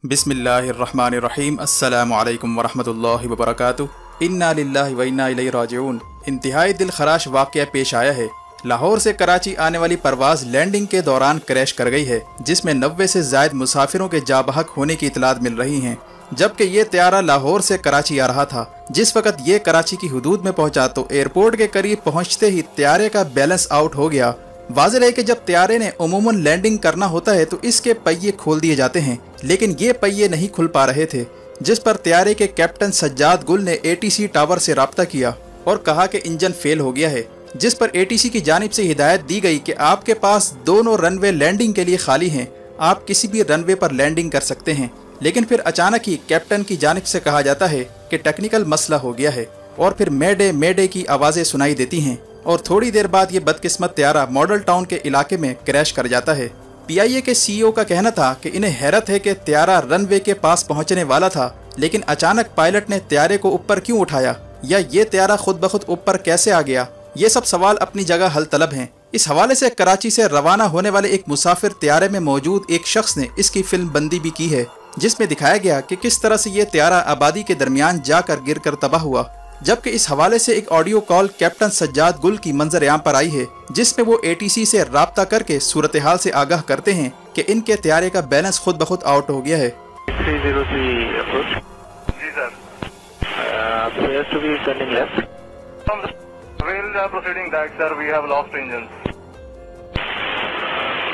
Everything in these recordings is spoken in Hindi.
बिस्मिल्लाहिर्रहमानिर्रहीम। अस्सलामु अलैकुम वरहमतुल्लाहि वबरकातुहू। इन्ना लिल्लाहि व इन्ना इलैहि राजिऊन। इंतहाई दिलखराश वाक़या पेश आया है। लाहौर से कराची आने वाली परवाज़ लैंडिंग के दौरान क्रैश कर गई है, जिसमें 90 से ज़ायद मुसाफिरों के जाबहक होने की इतलात मिल रही हैं। जबकि ये त्यारा लाहौर से कराची आ रहा था। जिस वक्त ये कराची की हुदूद में पहुंचा तो एयरपोर्ट के करीब पहुंचते ही त्यारे का बैलेंस आउट हो गया। वाज़ेह है कि जब त्यारे ने उमूमन लैंडिंग करना होता है तो इसके पहिए खोल दिए जाते हैं, लेकिन ये पहिए नहीं खुल पा रहे थे, जिस पर त्यारे के कैप्टन सज्जाद गुल ने ATC टावर से राब्ता किया और कहा कि इंजन फेल हो गया है। जिस पर ATC की जानिब से हिदायत दी गई कि आपके पास दोनों रनवे लैंडिंग के लिए खाली हैं, आप किसी भी रनवे पर लैंडिंग कर सकते हैं। लेकिन फिर अचानक ही कैप्टन की जानिब से कहा जाता है कि टेक्निकल मसला हो गया है और फिर मेडे मेडे की आवाज़ें सुनाई देती हैं और थोड़ी देर बाद ये बदकिस्मत त्यारा मॉडल टाउन के इलाके में क्रैश कर जाता है। PIA के CEO का कहना था कि इन्हें हैरत है कि त्यारा रनवे के पास पहुंचने वाला था, लेकिन अचानक पायलट ने त्यारे को ऊपर क्यों उठाया या ये त्यारा खुद ब खुद ऊपर कैसे आ गया। ये सब सवाल अपनी जगह हल तलब हैं। इस हवाले से कराची से रवाना होने वाले एक मुसाफिर त्यारे में मौजूद एक शख्स ने इसकी फिल्म बंदी भी की है, जिसमें दिखाया गया कि किस तरह से ये त्यारा आबादी के दरमियान जाकर गिर कर तबाह हुआ। जबकि इस हवाले से एक ऑडियो कॉल कैप्टन सज्जाद गुल की मंजर-ए-आम पर आई है, जिसमें वो ATC से राब्ता करके सूरत हाल से आगाह करते हैं कि इनके त्यारे का बैलेंस खुद ब खुद आउट हो गया है। 303 approach. जी sir. Appears to be turning left. From the rails are proceeding that sir, we have lost engines.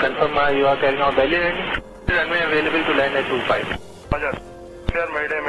Confirm you are carrying out belly landing. Runway available to land at 25. Roger. Sir, Mayday,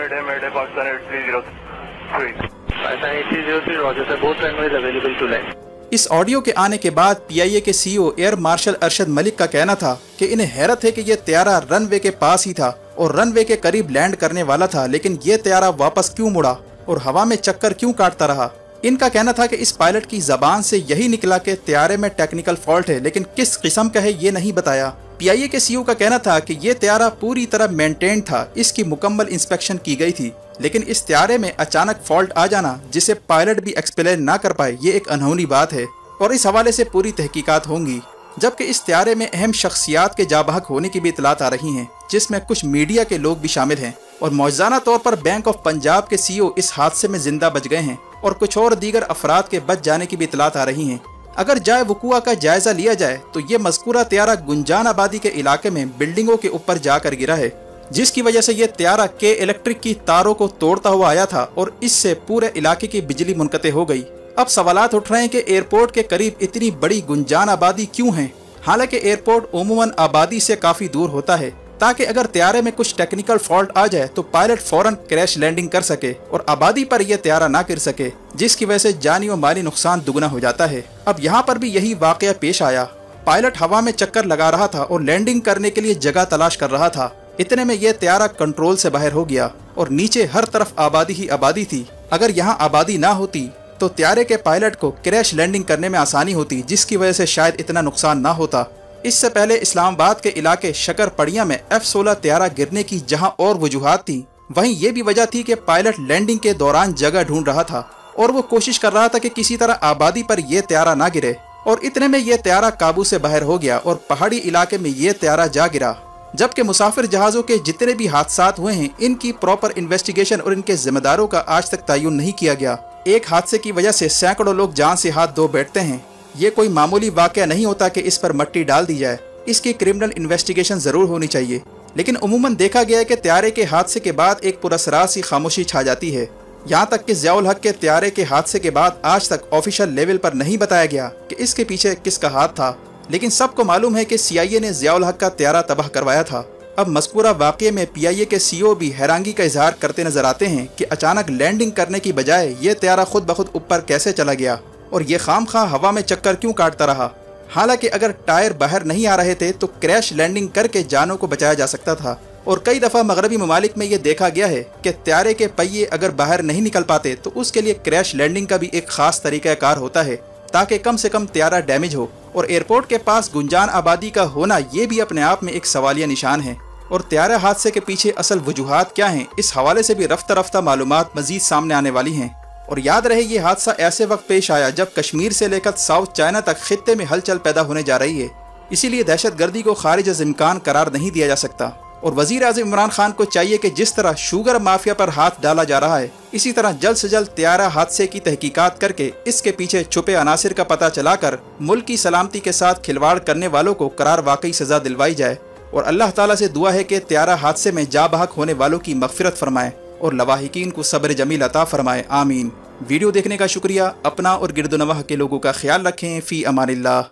Pakistan 8303. Pakistan 8303, Roger sir. Both runways available to land. इस ऑडियो के आने के बाद PIA के CEO air marshal Arshad Malik का कहना था कि इन्हें हैरत है कि ये त्यारा रनवे के पास ही था और रनवे के करीब लैंड करने वाला था, लेकिन ये त्यारा वापस क्यों मुड़ा और हवा में चक्कर क्यों काटता रहा। इनका कहना था कि इस पायलट की जबान से यही निकला कि त्यारे में टेक्निकल फॉल्ट है, लेकिन किस किस्म का है ये नहीं बताया। PIA के CEO का कहना था कि ये त्यारा पूरी तरह मेंटेन था, इसकी मुकम्मल इंस्पेक्शन की गई थी, लेकिन इस त्यारे में अचानक फॉल्ट आ जाना जिसे पायलट भी एक्सप्लेन ना कर पाए, ये एक अनहोनी बात है और इस हवाले से पूरी तहकीकात होंगी। जबकि इस त्यारे में अहम शख्सियात के जाबहक होने की भी इतलात आ रही हैं, जिसमें कुछ मीडिया के लोग भी शामिल हैं और मौजूदा तौर पर बैंक ऑफ पंजाब के CEO इस हादसे में जिंदा बच गए हैं और कुछ और दीगर अफराद के बच जाने की भी इतलात आ रही हैं। अगर जाए वकुआ का जायजा लिया जाए तो ये मज़कूरा त्यारा गुंजान आबादी के इलाके में बिल्डिंगों के ऊपर जाकर गिरा है, जिसकी वजह से ये त्यारा के इलेक्ट्रिक की तारों को तोड़ता हुआ आया था और इससे पूरे इलाके की बिजली मुनक़ते हो गई। अब सवालात उठ रहे हैं कि एयरपोर्ट के करीब इतनी बड़ी गुंजान आबादी क्यों है, हालांकि एयरपोर्ट उमूमन आबादी से काफ़ी दूर होता है, ताकि अगर त्यारे में कुछ टेक्निकल फॉल्ट आ जाए तो पायलट फौरन क्रैश लैंडिंग कर सके और आबादी पर यह त्यारा ना गिर सके, जिसकी वजह से जानी और माली नुकसान दुगना हो जाता है। अब यहाँ पर भी यही वाकया पेश आया। पायलट हवा में चक्कर लगा रहा था और लैंडिंग करने के लिए जगह तलाश कर रहा था। इतने में यह त्यारा कंट्रोल से बाहर हो गया और नीचे हर तरफ आबादी ही आबादी थी। अगर यहाँ आबादी ना होती तो त्यारे के पायलट को क्रैश लैंडिंग करने में आसानी होती, जिसकी वजह से शायद इतना नुकसान ना होता। इससे पहले इस्लामाबाद के इलाके शकरपड़िया में F-16 त्यारा गिरने की जहां और वजूहात थी, वहीं ये भी वजह थी कि पायलट लैंडिंग के दौरान जगह ढूंढ रहा था और वो कोशिश कर रहा था कि किसी तरह आबादी पर यह त्यारा ना गिरे। और इतने में यह त्यारा काबू से बाहर हो गया और पहाड़ी इलाके में यह त्यारा जा गिरा। जबकि मुसाफिर जहाज़ों के जितने भी हादसात हुए हैं, इनकी प्रॉपर इन्वेस्टिगेशन और इनके जिम्मेदारों का आज तक तयन नहीं किया गया। एक हादसे की वजह से सैकड़ों लोग जान से हाथ धो बैठते हैं। ये कोई मामूली वाक़या नहीं होता कि इस पर मट्टी डाल दी जाए, इसकी क्रिमिनल इन्वेस्टिगेशन ज़रूर होनी चाहिए। लेकिन उमूमन देखा गया है कि त्यारे के हादसे के बाद एक पुरअसरार सी खामोशी छा जाती है। यहाँ तक कि ज़ियाउल हक के त्यारे के हादसे के बाद आज तक ऑफिशियल लेवल पर नहीं बताया गया कि इसके पीछे किसका हाथ था, लेकिन सबको मालूम है कि CIA ने ज़ियाउल हक का त्यारा तबाह करवाया था। अब मज़कूरा वाक़े में PIA के CEO भी हैरानगी का इजहार करते नजर आते हैं कि अचानक लैंडिंग करने की बजाय ये त्यारा खुद ब खुद ऊपर कैसे चला गया और ये खामखा हवा में चक्कर क्यों काटता रहा। हालांकि अगर टायर बाहर नहीं आ रहे थे तो क्रैश लैंडिंग करके जानों को बचाया जा सकता था। और कई दफ़ा मगरबी ममालिक में ये देखा गया है कि त्यारे के पहिए अगर बाहर नहीं निकल पाते तो उसके लिए क्रैश लैंडिंग का भी एक ख़ास तरीक़ाकार होता है, ताकि कम से कम त्यारा डैमेज हो। और एयरपोर्ट के पास गुंजान आबादी का होना ये भी अपने आप में एक सवालिया निशान है। और त्यारा हादसे के पीछे असल वजूहात क्या हैं, इस हवाले से भी रफ्ता रफ्ता मालूमात मजीद सामने आने वाली हैं। और याद रहे ये हादसा ऐसे वक्त पेश आया जब कश्मीर से लेकर साउथ चाइना तक खित्ते में हलचल पैदा होने जा रही है, इसीलिए दहशत गर्दी को खारिज अज़ इम्कान करार नहीं दिया जा सकता। और वजीर आज़म इमरान खान को चाहिए कि जिस तरह शुगर माफिया पर हाथ डाला जा रहा है, इसी तरह जल्द से जल्द त्यारा हादसे की तहकीकात करके इसके पीछे छुपे अनासिर का पता चलाकर मुल्क की सलामती के साथ खिलवाड़ करने वालों को करार वाकई सजा दिलवाई जाए। और अल्लाह ताला से दुआ है कि त्यारा हादसे में जा बहक होने वालों की मगफिरत फरमाए और लवाहिकीन को सब्र जमील अता फरमाए। आमीन। वीडियो देखने का शुक्रिया। अपना और गिरदोनवाह के लोगों का ख्याल रखें। फ़ी अमानिल्लाह।